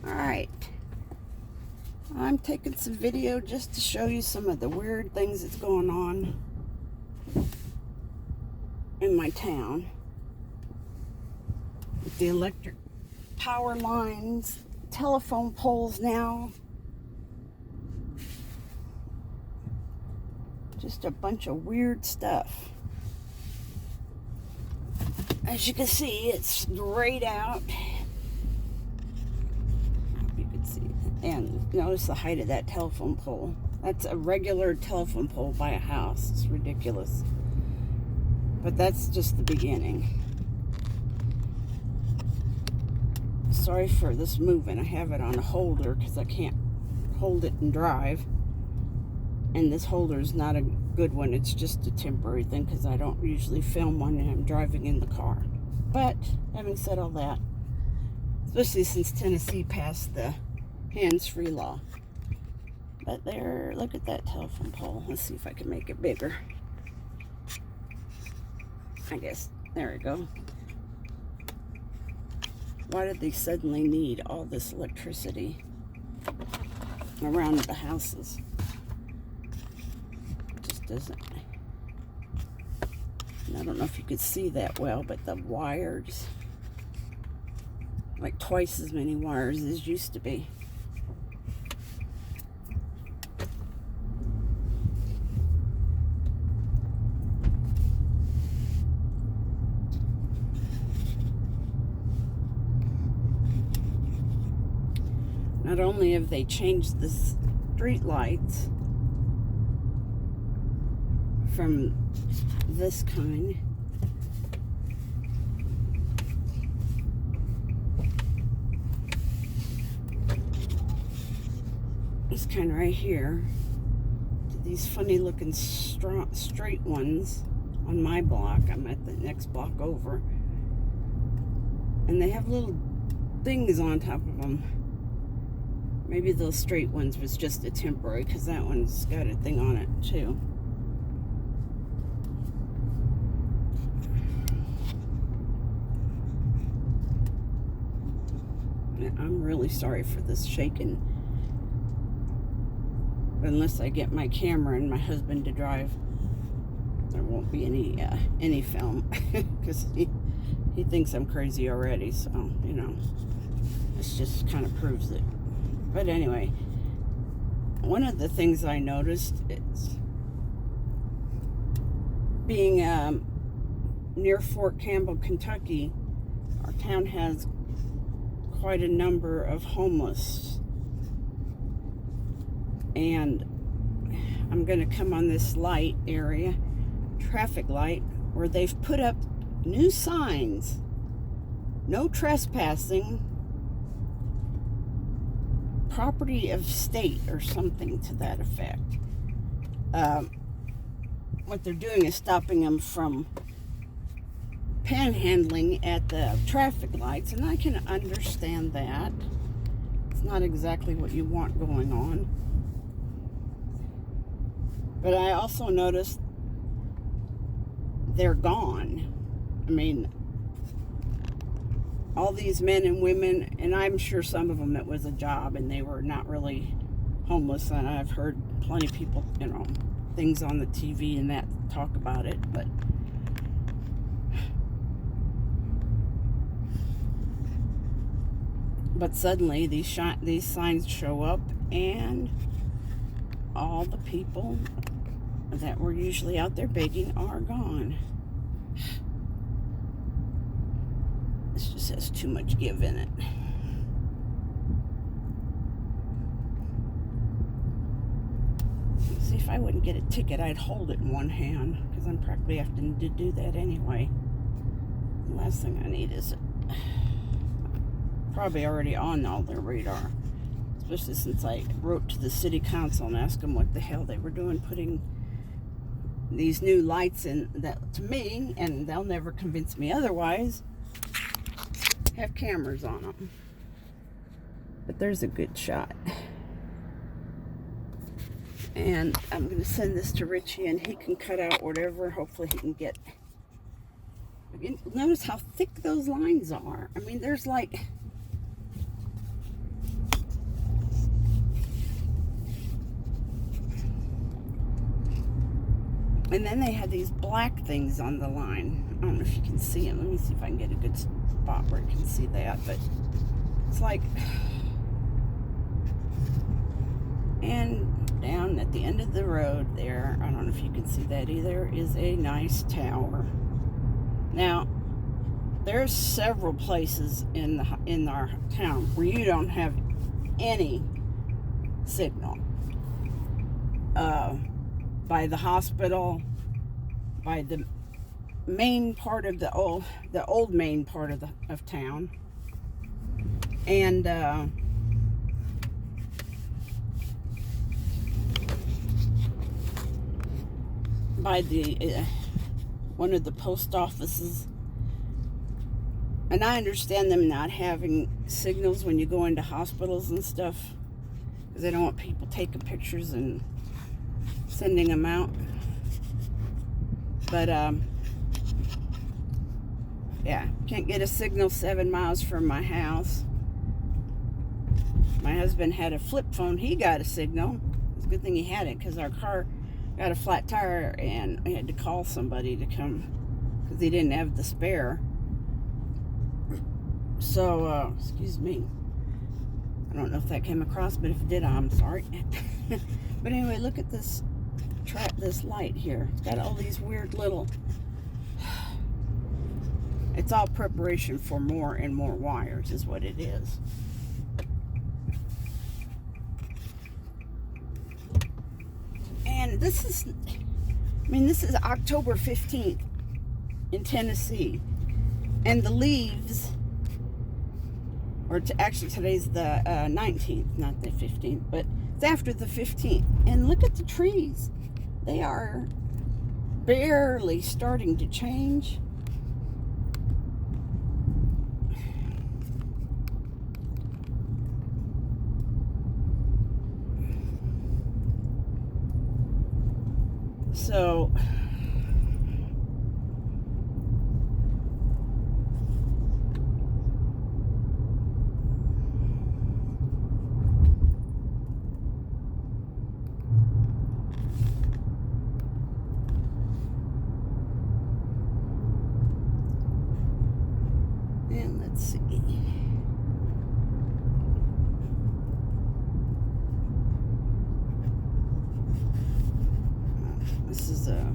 Alright, I'm taking some video just to show you some of the weird things that's going on in my town. With the electric power lines, telephone poles now. Just a bunch of weird stuff. As you can see, it's grayed out. And notice the height of that telephone pole. That's a regular telephone pole by a house. It's ridiculous. But that's just the beginning. Sorry for this moving. I have it on a holder because I can't hold it and drive. And this holder is not a good one. It's just a temporary thing because I don't usually film when I'm driving in the car. But having said all that, especially since Tennessee passed the hands-free law. But there, look at that telephone pole. Let's see if I can make it bigger. I guess, there we go. Why did they suddenly need all this electricity around the houses? It just doesn't. And I don't know if you could see that well, but the wires, like twice as many wires as used to be. Not only have they changed the street lights from this kind, this kind right here, to these funny looking straight ones on my block. I'm at the next block over, and they have little things on top of them. Maybe those straight ones was just a temporary, because that one's got a thing on it too. I'm really sorry for this shaking. But unless I get my camera and my husband to drive, there won't be any film, because he thinks I'm crazy already. So, you know, this just kind of proves it. But anyway, one of the things I noticed is being near Fort Campbell, Kentucky, our town has quite a number of homeless. And I'm going to come on this light area, traffic light, where they've put up new signs. No trespassing. Property of state, or something to that effect. What they're doing is stopping them from panhandling at the traffic lights, and I can understand that. It's not exactly what you want going on. But I also noticed they're gone. I mean, all these men and women, and I'm sure some of them it was a job and they were not really homeless. And I've heard plenty of people, you know, things on the TV and that talk about it. But suddenly these signs show up, and all the people that were usually out there begging are gone. This just has too much give in it. See, if I wouldn't get a ticket, I'd hold it in one hand, because I'm probably having to do that anyway. The last thing I need is probably already on all their radar, especially since I wrote to the city council and asked them what the hell they were doing putting these new lights in that, to me, and they'll never convince me otherwise, have cameras on them. But there's a good shot. And I'm going to send this to Richie, and he can cut out whatever. Hopefully he can get. Notice how thick those lines are. I mean, there's like And then they had these black things on the line. I don't know if you can see them. Let me see if I can get a good spot where you can see that. But it's like, and down at the end of the road there, I don't know if you can see that either, is a nice tower. Now, there's several places in our town where you don't have any signal. By the hospital, by the main part of the old main part of town, and by the one of the post offices. And I understand them not having signals when you go into hospitals and stuff, because they don't want people taking pictures and sending them out. But yeah, can't get a signal 7 miles from my house. My husband had a flip phone. He got a signal. It's a good thing he had it, because our car got a flat tire and I had to call somebody to come because he didn't have the spare. So, excuse me. I don't know if that came across, but if it did, I'm sorry. But anyway, look at this light here. It's got all these weird little... It's all preparation for more and more wires is what it is. And this is October 15th in Tennessee. And the leaves, actually today's the 19th, not the 15th, but it's after the 15th. And look at the trees. They are barely starting to change. So, and let's see. This is a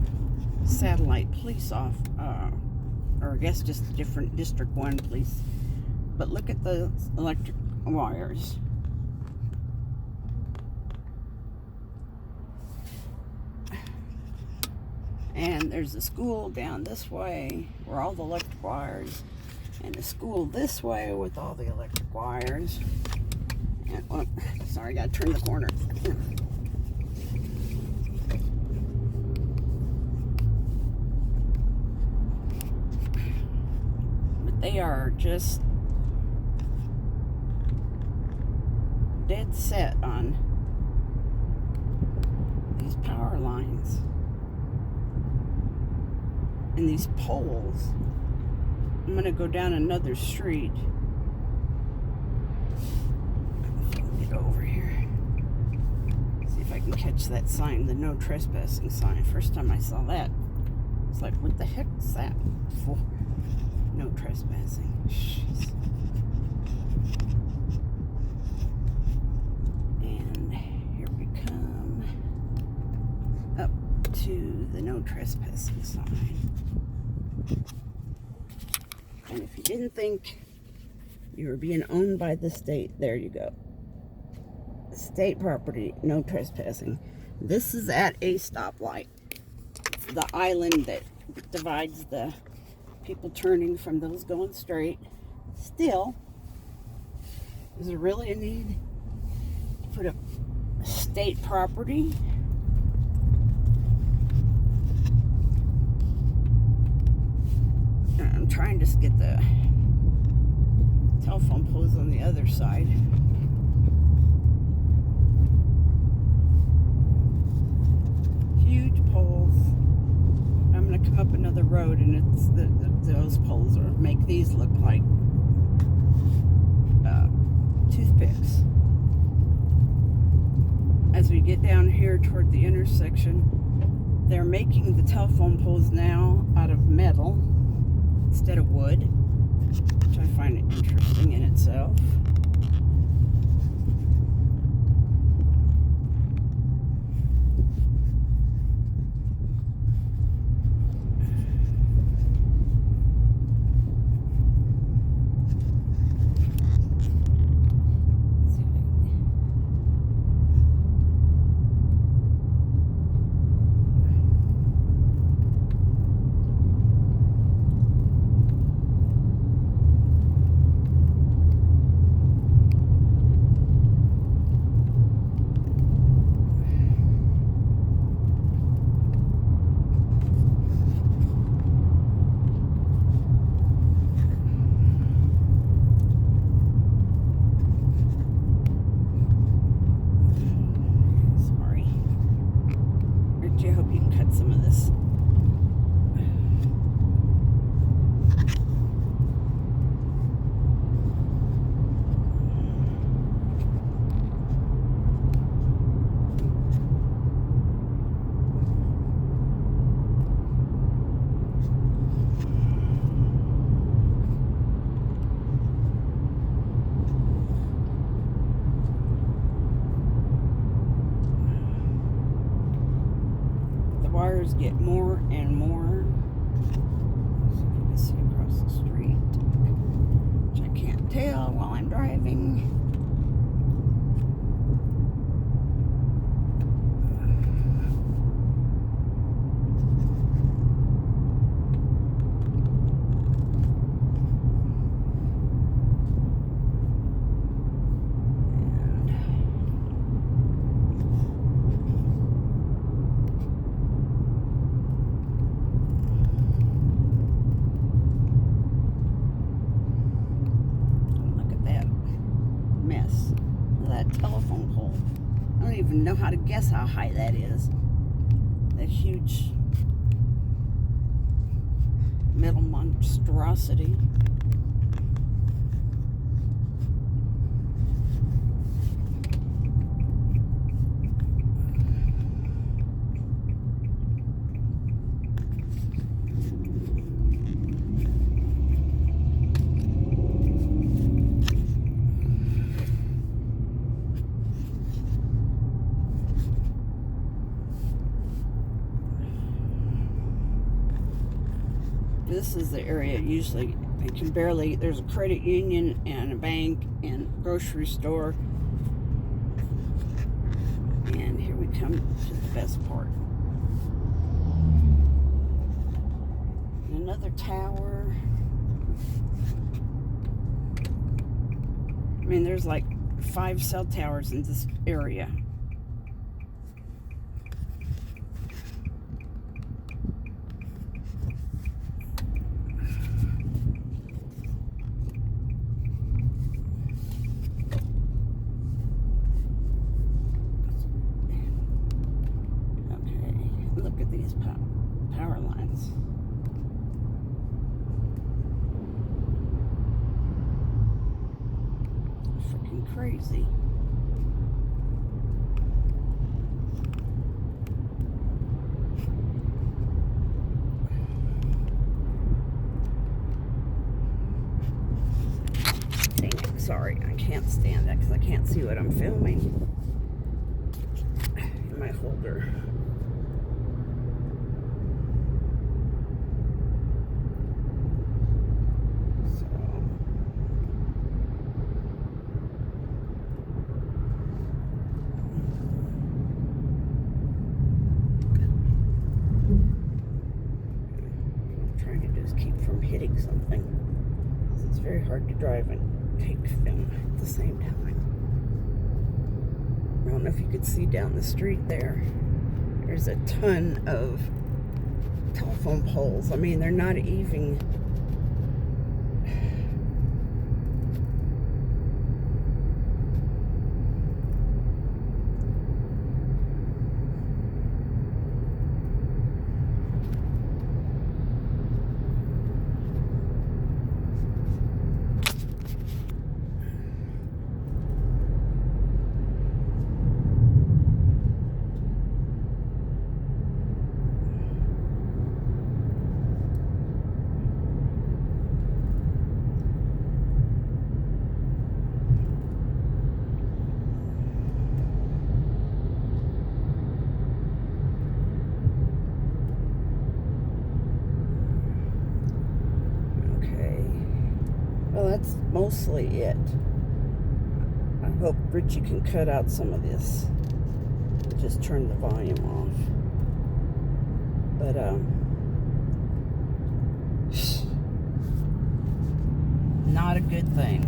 satellite police or I guess just a different District 1 police. But look at the electric wires. And there's a school down this way where all the electric wires, and a school this way with all the electric wires. And, oh, sorry, I gotta turn the corner. They are just dead set on these power lines and these poles. I'm going to go down another street. Get over here. See if I can catch that sign, the no trespassing sign. First time I saw that, it's like, what the heck is that for? No trespassing. Jeez. And here we come up to the no trespassing sign. And if you didn't think you were being owned by the state, there you go. State property, no trespassing. This is at a stoplight. It's the island that divides the people turning from those going straight. Still, is there really a need to put a state property? I'm trying to get the telephone poles on the other side. Huge poles. I'm going to come up another road, and it's those poles make these look like toothpicks. As we get down here toward the intersection, they're making the telephone poles now out of metal instead of wood, which I find interesting in itself. I hope you can cut some of this. Wires get more and more. So you can see across the street, which I can't tell while I'm driving. Telephone pole. I don't even know how to guess how high that is. That huge metal monstrosity. This is the area usually I can barely, there's a credit union and a bank and grocery store. And here we come to the best part. Another tower. I mean, there's like 5 cell towers in this area. Look at these power lines. Freaking crazy. Dang it, sorry, I can't stand that because I can't see what I'm filming in my holder. Keep from hitting something. It's very hard to drive and take film at the same time. I don't know if you could see down the street there. There's a ton of telephone poles. I mean, they're not even that's mostly it. I hope Richie can cut out some of this. Just turn the volume off. But, not a good thing.